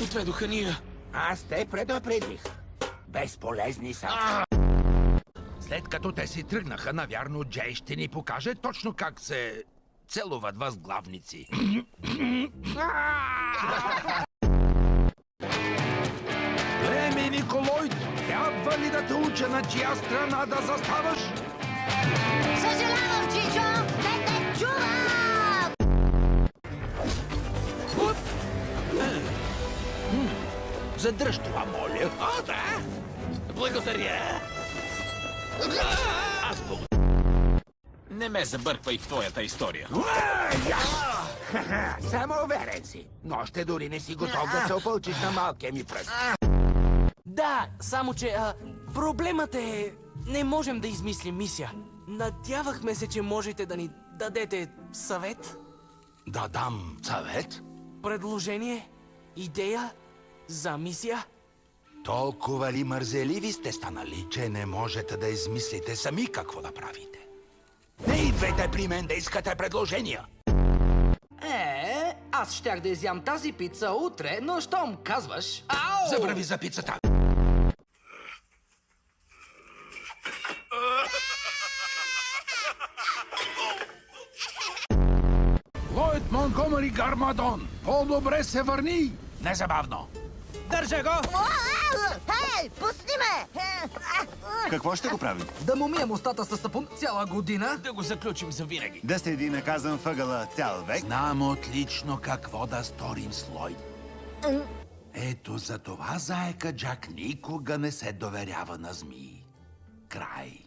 Отведоха ни я. Аз те предупредих. Безполезни са. След като те си тръгнаха, навярно Джей ще ни покаже точно как се целуват възглавници. Племе Николой, трябва ли да те уча на чия страна да заставаш? Съжалявам, Чичо! Не те чувам! Задръж това, моля. О, да! Благодаря! Аз Не ме забърквай в твоята история. Самоуверен си. Но още дори не си готов да се опълчиш на малкия ми пръст. Да, само че проблемът е... Не можем да измислим мисия. Надявахме се, че можете да ни дадете съвет, Да дам съвет? предложение, идея за мисия. Толкова ли мързеливи сте станали, че не можете да измислите сами какво да правите? Не идвайте при мен да искате предложения! Аз щях да изям тази пица утре, но щом казваш... Ау! Забрави за пицата! Лойд Монтгомери Гармадон, по-добре се върни! Незабавно! Държа го! Хей, пусни ме! Какво ще го правим? Да му мием устата със сапун цяла година. Да го заключим за винаги. Да седи наказан въгъла цял век? Знам отлично какво да сторим с Лойд. Ето за това заека Джак никога не се доверява на змии. Край.